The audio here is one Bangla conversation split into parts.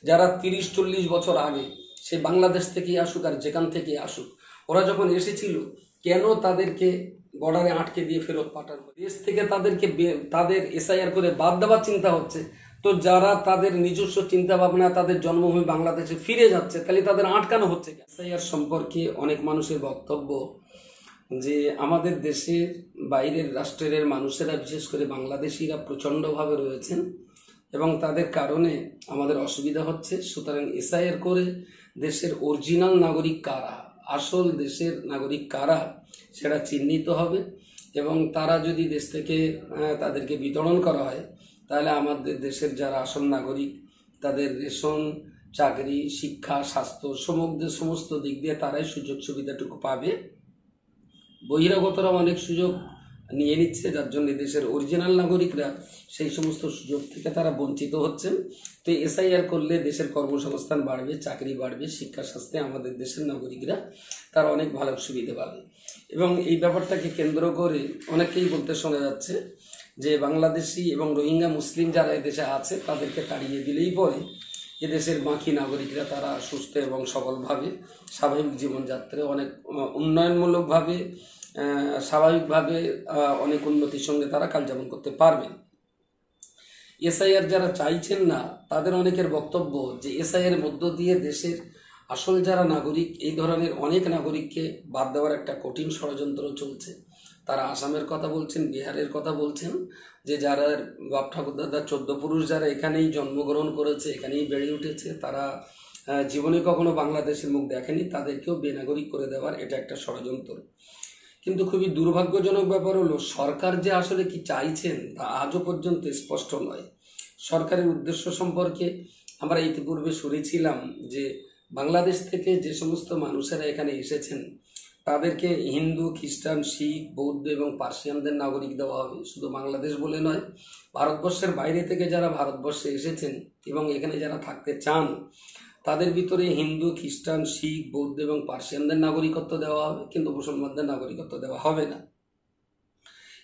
যারা 30-40 বছর আগে সে বাংলাদেশ থেকেই আসুক আর যেখান থেকে আসুক, ওরা যখন এসেছিল কেন তাদেরকে বর্ডারে আটকে দিয়ে ফেরত পাঠানো, দেশ থেকে তাদেরকে তাদের এসআইআর করে বাদ দেওয়ার চিন্তা হচ্ছে। তো যারা তাদের নিজস্ব চিন্তা ভাবনা তাদের জন্মভূমি বাংলাদেশে ফিরে যাচ্ছে, তাহলে তাদের আটকানো হচ্ছে। এসআইআর সম্পর্কে অনেক মানুষের বক্তব্য যে আমাদের দেশের বাইরের রাষ্ট্রের মানুষেরা, বিশেষ করে বাংলাদেশিরা প্রচণ্ডভাবে রয়েছেন এবং তাদের কারণে আমাদের অসুবিধা হচ্ছে। সুতরাং এসআইআর করে দেশের অরিজিনাল নাগরিক কারা, আসল দেশের নাগরিক কারা, সেটা চিহ্নিত হবে এবং তারা যদি দেশ থেকে তাদেরকে বিতরণ করা হয়, তাহলে আমাদের দেশের যারা আসল নাগরিক তাদের রেশন, চাকরি, শিক্ষা, স্বাস্থ্য সমস্ত দিক দিয়ে তারাই সুযোগ সুবিধাটুকু পাবে। বহিরাগতরা অনেক সুযোগ নিয়ে নিচ্ছে, যার জন্য দেশের অরিজিনাল নাগরিকরা সেই সমস্ত সুযোগ থেকে তারা বঞ্চিত হচ্ছেন। তো এসআইআর করলে দেশের কর্মসংস্থান বাড়বে, চাকরি বাড়বে, শিক্ষা স্বাস্থ্যে আমাদের দেশের নাগরিকরা তারা অনেক ভালো সুবিধা পাবে। এবং এই ব্যাপারটাকে কেন্দ্র করে অনেকেই বলতে শোনা যাচ্ছে যে বাংলাদেশি এবং রোহিঙ্গা মুসলিম যারা এদেশে আছে তাদেরকে তাড়িয়ে দিলেই পরে এদেশের বাকি নাগরিকরা তারা সুস্থ এবং সবলভাবে স্বাভাবিক জীবনযাত্রায় অনেক উন্নয়নমূলকভাবে স্বাভাবিকভাবে অনেক উন্নতির সঙ্গে তারা কালযাপন করতে পারবেন। এসআইআর যারা চাইছেন না তাদের অনেকের বক্তব্য যে এসআইআর মধ্য দিয়ে দেশের আসল যারা নাগরিক, এই ধরনের অনেক নাগরিককে বাদ দেওয়ার একটা কঠিন ষড়যন্ত্র চলছে। তারা আসামের কথা বলছেন, বিহারের কথা বলছেন, যে যারা বাপ ঠাকুর দাদা 14 পুরুষ যারা এখানেই জন্মগ্রহণ করেছে, এখানেই বেড়ে উঠেছে, তারা জীবনে কখনো বাংলাদেশের মুখ দেখেনি, তাদেরকেও বেনাগরিক করে দেওয়ার এটা একটা ষড়যন্ত্র। কিন্তু খুবই দুর্ভাগ্যজনক ব্যাপার হলো সরকার যে আসলে কি চাইছেন তা আজও পর্যন্ত স্পষ্ট নয়। সরকারের উদ্দেশ্য সম্পর্কে আমরা ইতিপূর্বে শুনেছিলাম যে বাংলাদেশ থেকে যে সমস্ত মানুষেরা এখানে এসেছেন তাদেরকে হিন্দু, খ্রিস্টান, শিখ, বৌদ্ধ এবং পার্সিয়ানদের নাগরিক দেওয়া হবে। শুধু বাংলাদেশ বলে নয়, ভারতবর্ষের বাইরে থেকে যারা ভারতবর্ষে এসেছেন এবং এখানে যারা থাকতে চান তাদের ভিতরে হিন্দু, খ্রিস্টান, শিখ, বৌদ্ধ এবং পার্সিয়ানদের নাগরিকত্ব দেওয়া হবে, কিন্তু মুসলমানদের নাগরিকত্ব দেওয়া হবে না।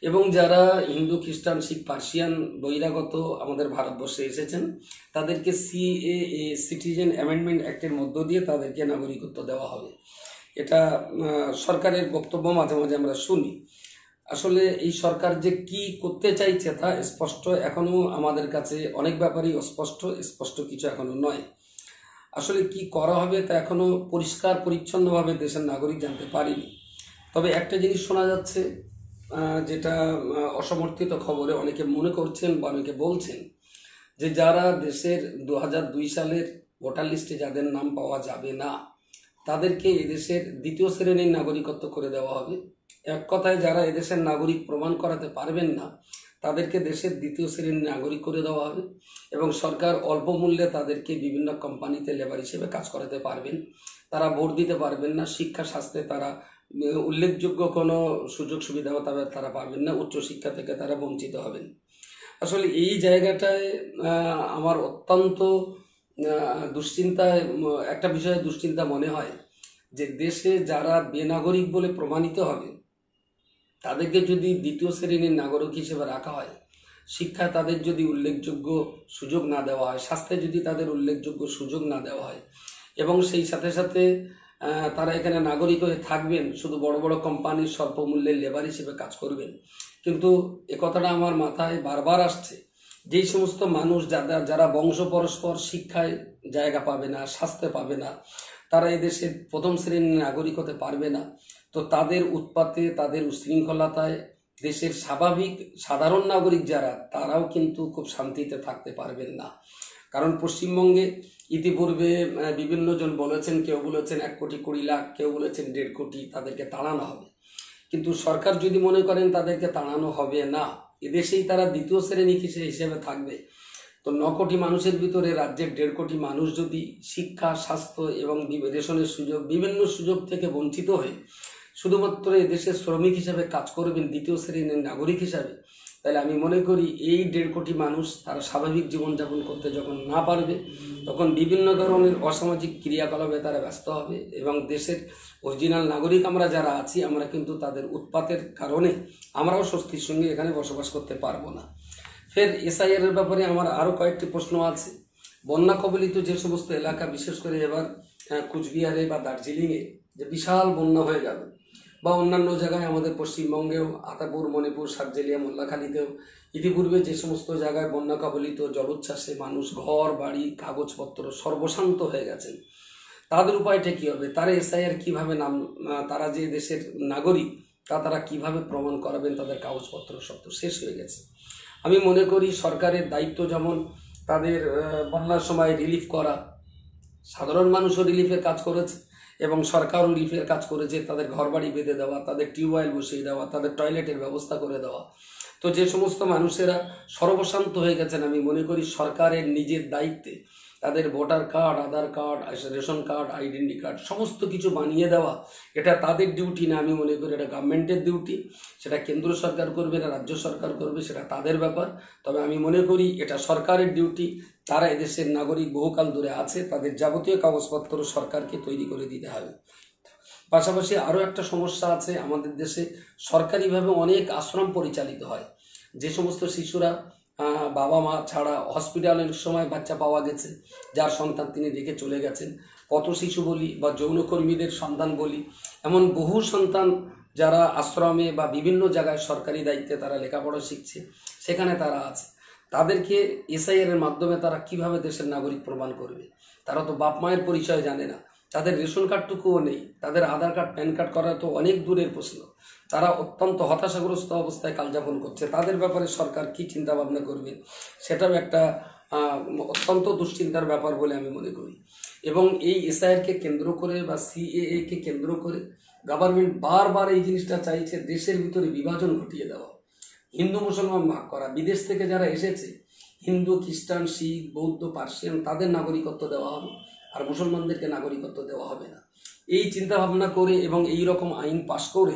এবং যারা হিন্দু, খ্রিস্টান, শিখ, পার্সিয়ান বহিরাগত আমাদের ভারতবর্ষে এসেছেন তাদেরকে সিএএ সিটিজেন অ্যামেন্ডমেন্ট অ্যাক্টের মধ্য দিয়ে তাদেরকে নাগরিকত্ব দেওয়া হবে। এটা সরকারের বক্তব্য মাঝে মাঝে আমরা শুনি। আসলে এই সরকার যে কি করতে চাইছে তা স্পষ্ট এখনো আমাদের কাছে অনেক ব্যাপারই স্পষ্ট কিছু এখনো নয়। আসলে কি করা হবে তা এখনো পরিষ্কার পরিচ্ছন্নভাবে দেশের নাগরিক জানতে পারিনি। তবে একটা জিনিস শোনা যাচ্ছে, যেটা অসমর্থিত খবরে অনেকে মনে করছেন বা অনেকে বলছেন, যে যারা দেশের 2002 সালের ভোটার লিস্টে যাদের নাম পাওয়া যাবে না তাদেরকে এদেশের দ্বিতীয় শ্রেণীর নাগরিকত্ব করে দেওয়া হবে। এক কথায় যারা এদেশের নাগরিক প্রমাণ করাতে পারবেন না তাদেরকে দেশের দ্বিতীয় শ্রেণীর নাগরিক করে দেওয়া হবে এবং সরকার অল্প মূল্যে তাদেরকে বিভিন্ন কোম্পানিতে লেবার হিসেবে কাজ করাতে পারবেন। তারা ভোট দিতে পারবেন না, শিক্ষা স্বাস্থ্যে তারা উল্লেখযোগ্য কোনো সুযোগ সুবিধা তারা পাবেন না, উচ্চশিক্ষা থেকে তারা বঞ্চিত হবেন। আসলে এই জায়গাটায় আমার অত্যন্ত একটা বিষয়ে দুশ্চিন্তা মনে হয় যে দেশে যারা বেনাগরিক বলে প্রমাণিত হবে তাদেরকে যদি দ্বিতীয় শ্রেণীর নাগরিক হিসেবে রাখা হয়, শিক্ষায় তাদের যদি উল্লেখযোগ্য সুযোগ না দেওয়া হয়, স্বাস্থ্যে যদি তাদের উল্লেখযোগ্য সুযোগ না দেওয়া হয় এবং সেই সাথে সাথে তারা এখানে নাগরিক হয়ে থাকবেন, শুধু বড় বড় কোম্পানির স্বল্প মূল্যের লেবার হিসেবে কাজ করবেন। কিন্তু কথাটা আমার মাথায় বারবার আসছে, যেই সমস্ত মানুষ যারা বংশ পরস্পর শিক্ষায় জায়গা পাবে না, স্বাস্থ্যে পাবে না, তারা এদেশের প্রথম শ্রেণীর নাগরিক হতে পারবে না। তো তাদের উৎপাতে, তাদের উশৃঙ্খলতায় দেশের স্বাভাবিক সাধারণ নাগরিক যারা তারাও কিন্তু খুব শান্তিতে থাকতে পারবেন না। কারণ পশ্চিমবঙ্গে ইতিপূর্বে বিভিন্ন জন বলেছেন, কেউ বলেছেন 1,20,00,000, কেউ বলেছেন 1.5 কোটি তাদেরকে তাড়ানো হবে। কিন্তু সরকার যদি মনে করেন তাদেরকে তাড়ানো হবে না, এদেশেই তারা দ্বিতীয় শ্রেণী হিসেবে থাকবে, তো 9 কোটি মানুষের ভিতরে রাজ্যের 1.5 কোটি মানুষ যদি শিক্ষা, স্বাস্থ্য এবং রেশনের সুযোগ, বিভিন্ন সুযোগ থেকে বঞ্চিত হয়ে শুধুমাত্র এদেশের শ্রমিক হিসাবে কাজ করবেন দ্বিতীয় শ্রেণীর নাগরিক হিসাবে, তাহলে আমি মনে করি এই 1.5 কোটি মানুষ তারা স্বাভাবিক জীবনযাপন করতে যখন না পারবে তখন বিভিন্ন ধরনের অসামাজিক ক্রিয়াকলাপে তারা ব্যস্ত হবে এবং দেশের অরিজিনাল নাগরিক আমরা যারা আছি আমরা কিন্তু তাদের উৎপাতের কারণে আমরাও স্বস্তির সঙ্গে এখানে বসবাস করতে পারবো না। ফের এসআইআর এর ব্যাপারে আমার আরও কয়েকটি প্রশ্ন আছে। বন্যা কবলিত যে সমস্ত এলাকা, বিশেষ করে এবার কুচবিহারে বা দার্জিলিংয়ে যে বিশাল বন্যা হয়ে গেল, বা অন্যান্য জায়গায় আমাদের পশ্চিমবঙ্গেও আতাপুর, মণিপুর, সাতজেলিয়া, মোল্লাখালীতেও ইতিপূর্বে যে সমস্ত জায়গায় বন্যা কবলিত জলোচ্ছ্বাসে মানুষ ঘর বাড়ি কাগজপত্র সর্বশান্ত হয়ে গেছেন, তাদের উপায়টা কী হবে? তারা এসআইআর কীভাবে নাম, তারা যে দেশের নাগরিক তা তারা কীভাবে প্রমাণ করাবেন? তাদের কাগজপত্র সব তো শেষ হয়ে গেছে। আমি মনে করি সরকারের দায়িত্ব যেমন তাদের বন্যার সময় রিলিফ করা, সাধারণ মানুষও রিলিফের কাজ করেছে এবং সরকারও রিলিফের কাজ করেছে, তাদের ঘরবাড়ি বেঁধে দেওয়া, তাদের টিউবওয়েল বসিয়ে দেওয়া, তাদের টয়লেটের ব্যবস্থা করে দেওয়া। তো যে সমস্ত মানুষেরা সর্বশান্ত হয়ে গেছেন, আমি মনে করি সরকারের নিজের দায়িত্বে তাদের voter card, Aadhaar card, ration card, identity card সমস্ত কিছু বানিয়ে দেওয়া, এটা তাদের ডিউটি না, আমি মনে করি এটা গভর্নমেন্টের ডিউটি। সেটা কেন্দ্র সরকার করবে না রাজ্য সরকার করবে, সেটা তাদের ব্যাপার। তবে আমি মনে করি এটা সরকারের ডিউটি। তারা এদেশের নাগরিক, বহুকাল ধরে আছে, তাদের যাবতীয় কাগজপত্র সরকারকে তৈরি করে দিতে হবে। পাশাপাশি আরও একটা সমস্যা আছে, আমাদের দেশে সরকারিভাবে অনেক আশ্রম পরিচালিত হয়। যে সমস্ত শিশুরা বাবা মা ছাড়া হসপিটালের সময় বাচ্চা পাওয়া গেছে, যার সন্তান তিনি রেখে চলে গেছেন, পথ শিশু বলি বা যৌনকর্মীদের সন্তান বলি, এমন বহু সন্তান যারা আশ্রমে বা বিভিন্ন জায়গায় সরকারি দায়িত্বে তারা লেখাপড়া শিখছে, সেখানে তারা আছে। তাদেরকে এসআইআর মাধ্যমে তারা কিভাবে দেশের নাগরিক প্রমাণ করবে? তারা তো বাপ মায়ের পরিচয় জানে না, তাদের রেশন কার্ডটুকুও নেই, তাদের আধার কার্ড, প্যান কার্ড করা তো অনেক দূরের প্রশ্ন। তারা অত্যন্ত হতাশাগ্রস্ত অবস্থায় কালযাপন করছে। তাদের ব্যাপারে সরকার কী চিন্তা ভাবনা করবে, সেটাও একটা অত্যন্ত দুশ্চিন্তার ব্যাপার বলে আমি মনে করি। এবং এই এসআইআরকে কেন্দ্র করে বা সিএএকে কেন্দ্র করে গভর্নমেন্ট বারবার এই জিনিসটা চাইছে, দেশের ভিতরে বিভাজন ঘটিয়ে দেওয়া, হিন্দু মুসলমান ভাগ করা। বিদেশ থেকে যারা এসেছে, হিন্দু, খ্রিস্টান, শিখ, বৌদ্ধ, পার্সিয়ান, তাদের নাগরিকত্ব দেওয়া হবে, আর মুসলমানদেরকে নাগরিকত্ব দেওয়া হবে না। এই চিন্তা ভাবনা করে এবং এই রকম আইন পাশ করে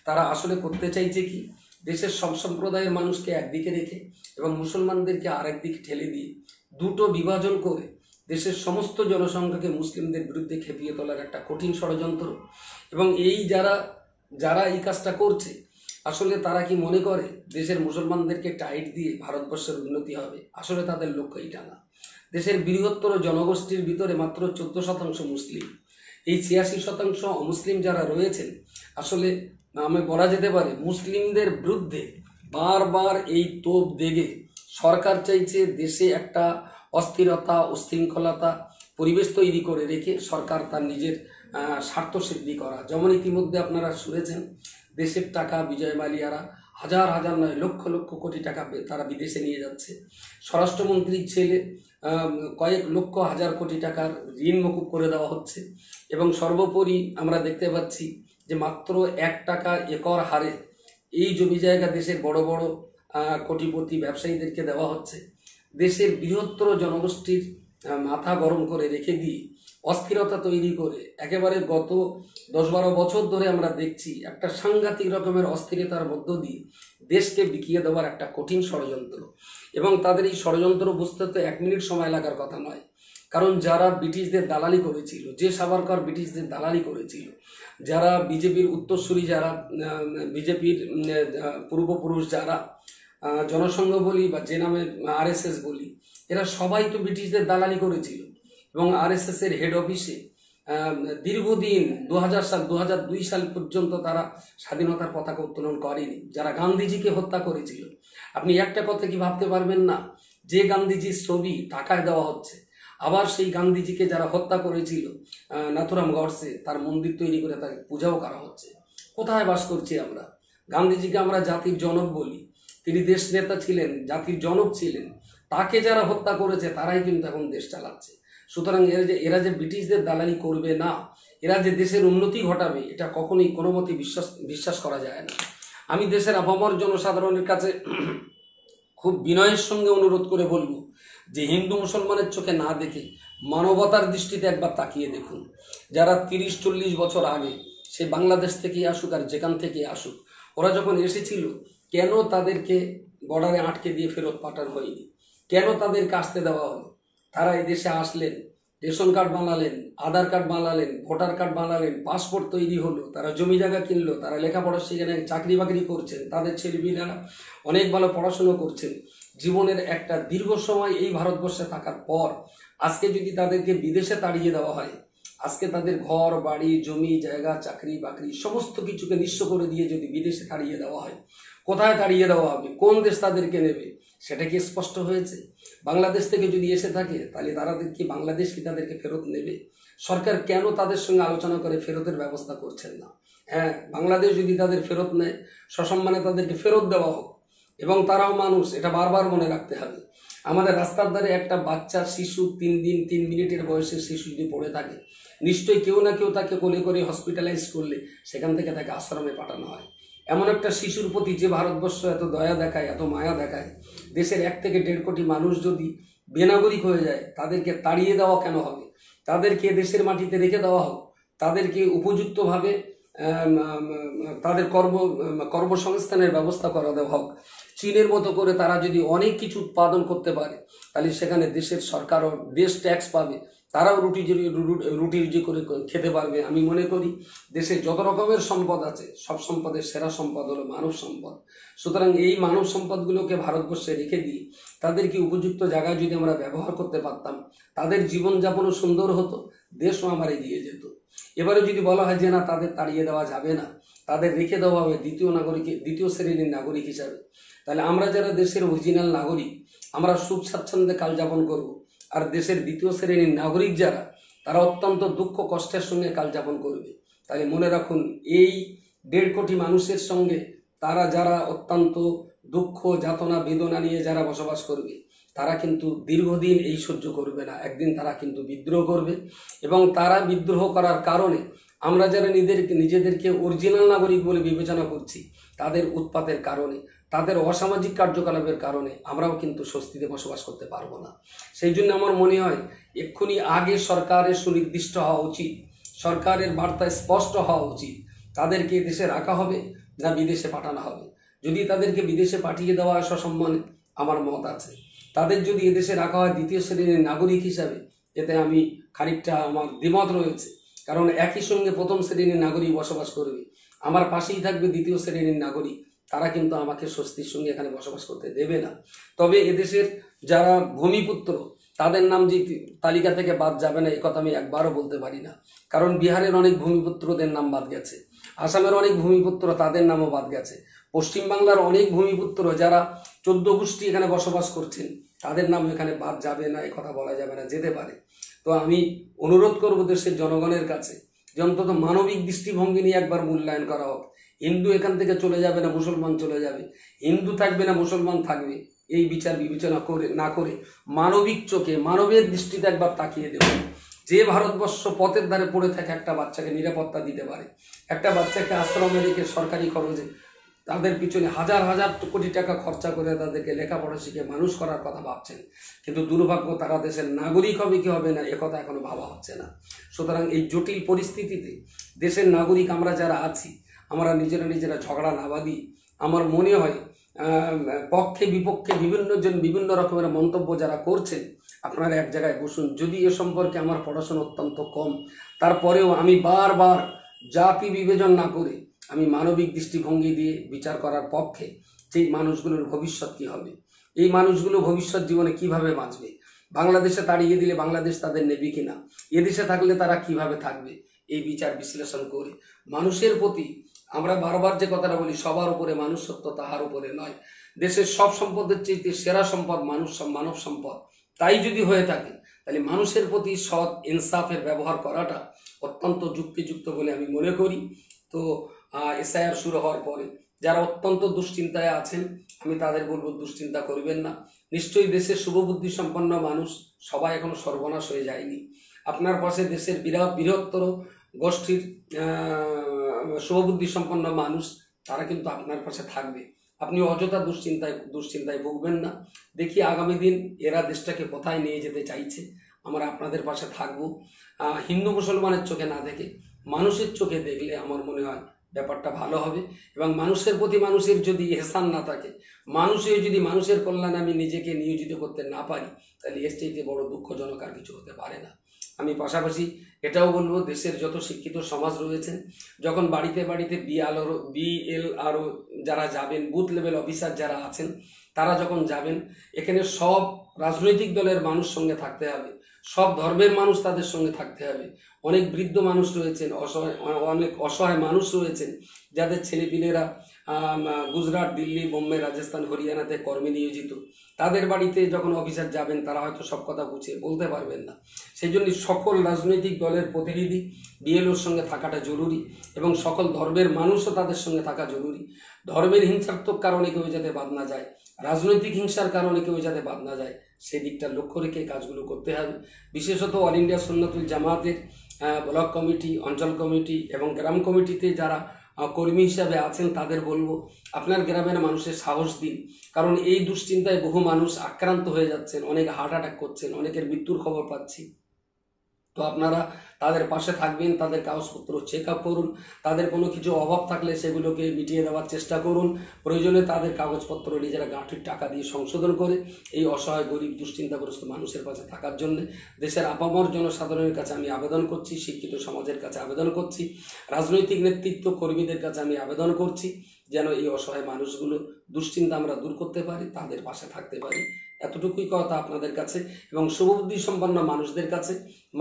তারা আসলে করতে চাইছে কি, দেশের সব সম্প্রদায়ের মানুষকে একদিকে রেখে এবং মুসলমানদেরকে আরেক দিকে ঠেলে দিয়ে দুটো বিভাজন করে দেশের সমস্ত জনসংখ্যাকে মুসলিমদের বিরুদ্ধে খেপিয়ে তোলার একটা কঠিন ষড়যন্ত্র। এবং এই যারা এই কাজটা করছে, আসলে তারা কি মনে করে দেশের মুসলমানদেরকে টাইট দিয়ে ভারতবর্ষের উন্নতি হবে? আসলে তাদের লক্ষ্য এটা না। দেশের বৃহত্তর জনগোষ্ঠীর ভিতরে মাত্র 14% মুসলিম, এই 86% অমুসলিম যারা রয়েছেন, আসলে আমি বলা যেতে পারে মুসলিমদের বিরুদ্ধে বারবার এই তোপ দেগে সরকার চাইছে দেশে একটা অস্থিরতা, উশৃঙ্খলতা পরিবেশ তৈরি করে রেখে সরকার তার নিজের স্বার্থ সিদ্ধি করা। যেমন ইতিমধ্যে আপনারা শুনেছেন, দেশের টাকা বিজয় মালিয়ারা হাজার হাজার নয় লক্ষ লক্ষ কোটি টাকা তারা বিদেশে নিয়ে যাচ্ছে। স্বরাষ্ট্রমন্ত্রীর ছেলে কয়েক লক্ষ হাজার কোটি টাকার ঋণ মকুব করে দেওয়া হচ্ছে। এবং সর্বোপরি আমরা দেখতে পাচ্ছি যে মাত্র 1 টাকা একর হারে এই জমি জায়গা দেশের বড় বড় কোটিপতি ব্যবসায়ীদেরকে দেওয়া হচ্ছে। দেশের বৃহত্তর জনগোষ্ঠীর মাথা গরম করে রেখে দিয়ে অস্থিরতা তৈরি করে একেবারে গত 10-12 বছর ধরে আমরা দেখছি একটা সাংঘাতিক রকমের অস্থিরতার মধ্য দিয়ে দেশকে বিকিয়ে দেওয়ার একটা কঠিন ষড়যন্ত্র। এবং তাদের এই ষড়যন্ত্র বুঝতে তো 1 মিনিট সময় লাগার কথা নয়। কারণ যারা ব্রিটিশদের দালালি করেছিল, যে সাভারকর ব্রিটিশদের দালালি করেছিল, যারা বিজেপির উত্তরসূরি, যারা বিজেপির পূর্বপুরুষ, যারা জনসংঘ বলি বা যে নামে আরএসএস বলি, এরা সবাই তো ব্রিটিশদের দালালি করেছিল। এবং আরএসএস এর হেড অফিসে দীর্ঘদিন 2002 সাল পর্যন্ত তারা স্বাধীনতার পতাকা উত্তোলন করেনি, যারা গান্ধীজিকে হত্যা করেছিল। আপনি একটা কথা কি ভাবতে পারবেন না, যে গান্ধীজির ছবি টাকায় দেওয়া হচ্ছে, আবার সেই গান্ধীজিকে যারা হত্যা করেছিল নাথুরাম গডসে, তার মন্দির তৈরি করে তাকে পূজাও করা হচ্ছে। কোথায় বাস করছি আমরা? গান্ধীজিকে আমরা জাতির জনক বলি, তিনি দেশ নেতা ছিলেন, জাতির জনক ছিলেন। তাকে যারা হত্যা করেছে তারাই কিন্তু এখন দেশ চালাচ্ছে। সুতরাং এরা যে ব্রিটিশদের দালালি করবে না, এরা যে দেশের উন্নতি ঘটাবে, এটা কখনোই কোনো মতে বিশ্বাস করা যায় না। আমি দেশের আপামর জনসাধারণের কাছে খুব বিনয়ের সঙ্গে অনুরোধ করে বলবো যে হিন্দু মুসলমানের চোখে না দেখে মানবতার দৃষ্টিতে একবার তাকিয়ে দেখুন। যারা 30-40 বছর আগে, সে বাংলাদেশ থেকেই আসুক আর যেখান থেকে আসুক, ওরা যখন এসেছিল, কেন তাদেরকে বর্ডারে আটকে দিয়ে ফেরত পাঠানো হয়নি? কেন তাদেরকে আসতে দেওয়া হলো? তারা এই দেশে আসলেন, রেশন কার্ড বানালেন, আধার কার্ড বানালেন, ভোটার কার্ড বানালেন, পাসপোর্ট তৈরি হলো, তারা জমি জায়গা কিনলো, তারা লেখাপড়া সেখানে চাকরি বাকরি করছেন, তাদের ছেলেমেয়েরা অনেক ভালো পড়াশুনো করছেন। জীবনের একটা দীর্ঘ সময় এই ভারতবর্ষে থাকার পর আজকে যদি তাদেরকে বিদেশে তাড়িয়ে দেওয়া হয়, আজকে তাদের ঘর বাড়ি জমি জায়গা চাকরি বাকরি সমস্ত কিছুকে নিঃস্ব করে দিয়ে যদি বিদেশে তাড়িয়ে দেওয়া হয়, কোথায় তাড়িয়ে দেওয়া হবে, কোন দেশ তাদেরকে নেবে সেটা কি স্পষ্ট হয়েছে? বাংলাদেশ থেকে যদি এসে থাকে তাহলে তাদের কি বাংলাদেশ কি তাদেরকে ফেরত নেবে? সরকার কেন তাদের সঙ্গে আলোচনা করে ফেরতের ব্যবস্থা করছেন না? হ্যাঁ, বাংলাদেশ যদি তাদের ফেরত নেয়, সসম্মানে তাদেরকে ফেরত দেওয়া হোক, এবং তারাও মানুষ, এটা বারবার মনে রাখতে হবে। আমাদের রাস্তার ধারে একটা বাচ্চা শিশু 3 দিন 3 মিনিটের বয়সের শিশু যদি পড়ে থাকে, নিশ্চয়ই কেউ না কেউ তাকে কোলে করে হসপিটালাইজ করলে সেখান থেকে তাকে আশ্রমে পাঠানো হয়। এমন একটা শিশুর প্রতি যে ভারতবর্ষ এত দয়া দেখায়, এত মায়া দেখায়, দেশের 1 থেকে 1.5 কোটি মানুষ যদি বেনাগরিক হয়ে যায়, তাদেরকে তাড়িয়ে দেওয়া কেন হবে? তাদেরকে দেশের মাটিতে রেখে দেওয়া হোক, তাদেরকে উপযুক্তভাবে তাদের কর্মসংস্থানের ব্যবস্থা করা দেওয়া হোক। চীনের মতো করে তারা যদি অনেক কিছু উৎপাদন করতে পারে, তাহলে সেখানে দেশের সরকারও বেশ ট্যাক্স পাবে, তারাও রুটি রুজি করে খেতে পারবে। আমি মনে করি দেশে যত রকমের সম্পদ আছে, সব সম্পদের সেরা সম্পদ হলো মানব সম্পদ। সুতরাং এই মানব সম্পদগুলোকে ভারতবর্ষে রেখে দিয়ে তাদেরকে উপযুক্ত জায়গায় যদি আমরা ব্যবহার করতে পারতাম, তাদের জীবনযাপনও সুন্দর হতো, দেশও আমার এগিয়ে যেত। এবারে যদি বলা হয় যে না, তাদের তাড়িয়ে দেওয়া যাবে না, তাদের রেখে দেওয়া হবে দ্বিতীয় শ্রেণীর নাগরিক হিসাবে, তাহলে আমরা যারা দেশের অরিজিনাল নাগরিক, আমরা সুখ স্বাচ্ছন্দ্যে কাল যাপন করব, আর দেশের দ্বিতীয় শ্রেণীর নাগরিক যারা, তারা অত্যন্ত দুঃখ কষ্টের সঙ্গে কাল যাপন করবে। তাহলে মনে রাখুন, এই 1.5 কোটি মানুষের সঙ্গে তারা যারা অত্যন্ত দুঃখ যাতনা বেদনা নিয়ে যারা বসবাস করবে, তারা কিন্তু দীর্ঘদিন এই সহ্য করবে না, একদিন তারা কিন্তু বিদ্রোহ করবে। এবং তারা বিদ্রোহ করার কারণে আমরা যারা নিজেদেরকে অরিজিনাল নাগরিক বলে বিবেচনা করছি, তাদের উৎপাতের কারণে, তাদের অসামাজিক কার্যকলাপের কারণে আমরাও কিন্তু স্বস্তিতে বসবাস করতে পারবো না। সেই জন্য আমার মনে হয় এক্ষুনি আগে সরকারের সুনির্দিষ্ট হওয়া উচিত, সরকারের বার্তা স্পষ্ট হওয়া উচিত, তাদেরকে দেশে রাখা হবে না বিদেশে পাঠানো হবে। যদি তাদেরকে বিদেশে পাঠিয়ে দেওয়া হয় সসম্মানে, আমার মত আছে। তাদের যদি এদেশে রাখা হয় দ্বিতীয় শ্রেণীর নাগরিক হিসাবে, এতে আমি খানিকটা আমার দ্বিমত রয়েছে। কারণ একই সঙ্গে প্রথম শ্রেণীর নাগরিক বসবাস করবে, আমার পাশেই থাকবে দ্বিতীয় শ্রেণীর নাগরিক, তারা কিন্তু আমাকে স্বস্তির সঙ্গে এখানে বসবাস করতে দেবে না। তবে এদেশের যারা ভূমিপুত্র, তাদের নাম যে তালিকা থেকে বাদ যাবে না, একথা আমি একবারও বলতে পারি না। কারণ বিহারের অনেক ভূমিপুত্রদের নাম বাদ গেছে, আসামের অনেক ভূমিপুত্র তাদের নামও বাদ গেছে, পশ্চিমবাংলার অনেক ভূমিপুত্র যারা 14 গোষ্ঠী এখানে বসবাস করছেন, তাদের নাম এখানে বাদ যাবে না, একথা বলা যাবে না, যেতে পারে। তো আমি অনুরোধ করব দেশের জনগণের কাছে যে অন্তত মানবিক দৃষ্টিভঙ্গি নিয়ে একবার মূল্যায়ন করা হোক। হিন্দু এখান থেকে চলে যাবে না মুসলমান চলে যাবে, হিন্দু থাকবে না মুসলমান থাকবে, এই বিচার বিবেচনা না করে মানবিক চোখে, মানবের দৃষ্টিতে একবার তাকিয়ে দেব। যে ভারতবর্ষ পথের ধারে পড়ে থাকে একটা বাচ্চাকে নিরাপত্তা দিতে পারে, একটা বাচ্চাকে আশ্রমে রেখে সরকারি খরচে তাদের পিছনে হাজার হাজার কোটি টাকা খরচা করে তাদেরকে লেখাপড়া শিখে মানুষ করার কথা ভাবছেন, কিন্তু দুর্ভাগ্য তারা দেশের নাগরিক হবে কি হবে না একথা এখনো ভাবা হচ্ছে না। সুতরাং এই জটিল পরিস্থিতিতে দেশের নাগরিক আমরা যারা আছি, আমরা নিজেরা ঝগড়া না বাঁধি। আমার মনে হয় পক্ষে বিপক্ষে বিভিন্ন রকমের মন্তব্য যারা করছেন, আপনারা এক জায়গায় বসুন। যদি এ সম্পর্কে আমার পড়াশোনা অত্যন্ত কম, তারপরেও আমি বারবার জাতি বিবেচনা না করে আমি মানবিক দৃষ্টিভঙ্গি দিয়ে বিচার করার পক্ষে, সেই মানুষগুলোর ভবিষ্যৎ কী হবে, এই মানুষগুলো ভবিষ্যৎ জীবনে কিভাবে বাঁচবে, বাংলাদেশে তাড়িয়ে দিলে বাংলাদেশ তাদের নেবে কিনা, এদেশে থাকলে তারা কিভাবে থাকবে, এই বিচার বিশ্লেষণ করে মানুষের প্রতি আমরা বারবার যে কথাটা বলি, সবার উপরে মানুষ সত্য, তাহার উপরে নয়। দেশের সব সম্পদের চাইতে সেরা সম্পদ মানব সম্পদ। তাই যদি হয়ে থাকে, তাহলে মানুষের প্রতি সৎ ইনসাফের ব্যবহার করাটা অত্যন্ত যুক্তিযুক্ত বলে আমি মনে করি। তো এসআইআর শুরু হওয়ার পরে যারা অত্যন্ত দুশ্চিন্তায় আছেন, আমি তাদের বলবো দুশ্চিন্তা করবেন না। নিশ্চয়ই দেশের শুভবুদ্ধি সম্পন্ন মানুষ সবাই এখনো সর্বনাশ হয়ে যায়নি। আপনার পাশে দেশের বৃহত্তর গোষ্ঠীর শুভবুদ্ধি সম্পন্ন মানুষ, তারা কিন্তু আপনার পাশে থাকবে। আপনি অযথা দুশ্চিন্তায় ভুগবেন না। দেখি আগামী দিন এরা দেশটাকে কোথায় নিয়ে যেতে চাইছে, আমরা আপনাদের পাশে থাকবো। হিন্দু মুসলমানের চোখে না দেখে মানুষের চোখে দেখলে আমার মনে হয় ব্যাপারটা ভালো হবে। এবং মানুষের প্রতি মানুষের যদি এহসান না থাকে, যদি মানুষের কল্যাণে আমি নিজেকে নিয়োজিত করতে না পারি, তাহলে এর চাইতে বড় দুঃখজনক আর কিছু হতে পারে না। আমি পাশাপাশি এটাও বলবো, দেশের যত শিক্ষিত সমাজ রয়েছেন, যখন বাড়িতে বিএলআরও যারা যাবেন, বুথ লেভেল অফিসার যারা আছেন, তারা যখন যাবেন, এখানে সব রাজনৈতিক দলের মানুষ সঙ্গে থাকতে হবে। সব ধর্মের মানুষ তাদের সঙ্গে থাকতে হবে। অনেক বৃদ্ধ মানুষ রয়েছেন, অনেক অসহায় মানুষ রয়েছেন, যাদের ছেলেপিলেরা গুজরাট, দিল্লি, বোম্বে, রাজস্থান, হরিয়ানাতে কর্মে নিয়োজিত। তাদের বাড়িতে যখন অফিসার যাবেন তারা হয়তো সব কথা গুছিয়ে বলতে পারবেন না। সেই জন্য সকল রাজনৈতিক দলের প্রতিনিধি বিএলওর সঙ্গে থাকাটা জরুরি এবং সকল ধর্মের মানুষও তাদের সঙ্গে থাকা জরুরি। ধর্মের হিংসাত্মক কারণে কেউ যাতে বাদ না যায়, রাজনৈতিক হিংসার কারণে কেউ যাতে বাদ না যায়, সেই দিকটা লক্ষ্য রেখে কাজগুলো করতে হবে। বিশেষত অল ইন্ডিয়া সুন্নাতুল জামাতের ব্লক কমিটি, অঞ্চল কমিটি এবং গ্রাম কমিটিতে যারা কর্মী হিসাবে আছেন তাদের বলবো, আপনার গ্রামের মানুষের সাহস দিন। কারণ এই দুশ্চিন্তায় বহু মানুষ আক্রান্ত হয়ে যাচ্ছেন, অনেক হার্ট অ্যাটাক করছেন, অনেকের মৃত্যুর খবর পাচ্ছি। তো আপনারা তাদের পাশে থাকবেন, তাদের কাগজপত্র চেক আপ করুন, তাদের কোনো কিছু অভাব থাকলে সেগুলোকে মিটিয়ে দেওয়ার চেষ্টা করুন। প্রয়োজনে তাদের কাগজপত্র নিজেরা গাঁঠির টাকা দিয়ে সংশোধন করে এই অসহায় গরিব দুশ্চিন্তাগ্রস্ত মানুষের পাশে থাকার জন্য দেশের আপামর জনসাধারণের কাছে আমি আবেদন করছি, শিক্ষিত সমাজের কাছে আবেদন করছি, রাজনৈতিক নেতৃত্ব কর্মীদের কাছে আমি আবেদন করছি যেন এই অসহায় মানুষগুলো দুশ্চিন্তা আমরা দূর করতে পারি, তাদের পাশে থাকতে পারি। এতটুকুই কথা আপনাদের কাছে এবং শুভবুদ্ধি সম্পন্ন মানুষদের কাছে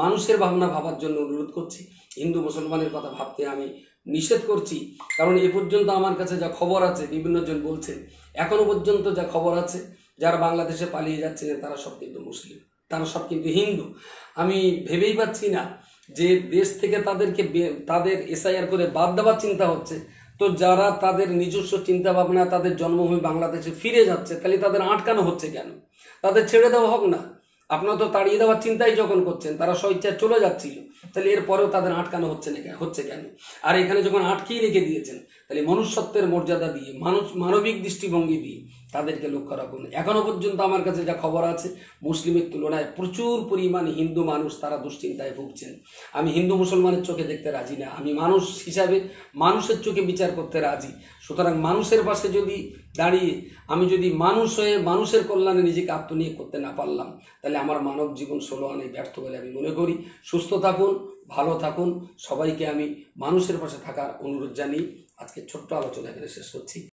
মানুষের ভাবনা ভাবার জন্য অনুরোধ করছি। হিন্দু মুসলমানের কথা ভাবতে আমি নিষেধ করছি, কারণ এ পর্যন্ত আমার কাছে যা খবর আছে, বিভিন্ন জন বলছেন এখনো পর্যন্ত যা খবর আছে, যারা বাংলাদেশে পালিয়ে যাচ্ছিলেন তারা সব কিন্তু মুসলিম, তারা সব কিন্তু হিন্দু। আমি ভেবেই পাচ্ছি না যে দেশ থেকে তাদের এসআইআর করে বাদ দেওয়ার চিন্তা হচ্ছে। তো যারা তাদের নিজস্ব চিন্তা ভাবনা, তাদের জন্মভূমি বাংলাদেশে ফিরে যাচ্ছে, তাহলে তাদের আটকানো হচ্ছে কেন? তাদের ছেড়ে দেওয়া হোক না। আপনারা তো তাড়িয়ে দেওয়ার চিন্তাই যখন করছেন, তারা স্বেচ্ছায় চলে যাচ্ছিল, তাহলে এরপরেও তাদের আটকানো হচ্ছে কেন? আর এখানে যখন আটকেই রেখে দিয়েছেন, তাহলে মনুষ্যত্বের মর্যাদা দিয়ে, মানবিক দৃষ্টিভঙ্গি দিয়ে তাদেরকে লক্ষ্য রাখুন। এখনো পর্যন্ত আমার কাছে যা খবর আছে, মুসলিমের তুলনায় প্রচুর পরিমাণে হিন্দু মানুষ তারা দুশ্চিন্তায় ভুগছেন। আমি হিন্দু মুসলমানের চোখে দেখতে রাজি না, আমি মানুষ হিসাবে মানুষের চোখে বিচার করতে রাজি। সুতরাং মানুষের পাশে যদি দাঁড়িয়ে আমি যদি মানুষ হয়ে মানুষের কল্যাণে নিজেকে আত্মনিয়োগ করতে না পারলাম, তাহলে আমার মানব জীবন 16 আনায় ব্যর্থ বলে আমি মনে করি। সুস্থ থাকুন, ভালো থাকুন, সবাইকে আমি মানুষের পাশে থাকার অনুরোধ জানিয়ে আজকে ছোট্ট আলোচনা এখানে শেষ করছি।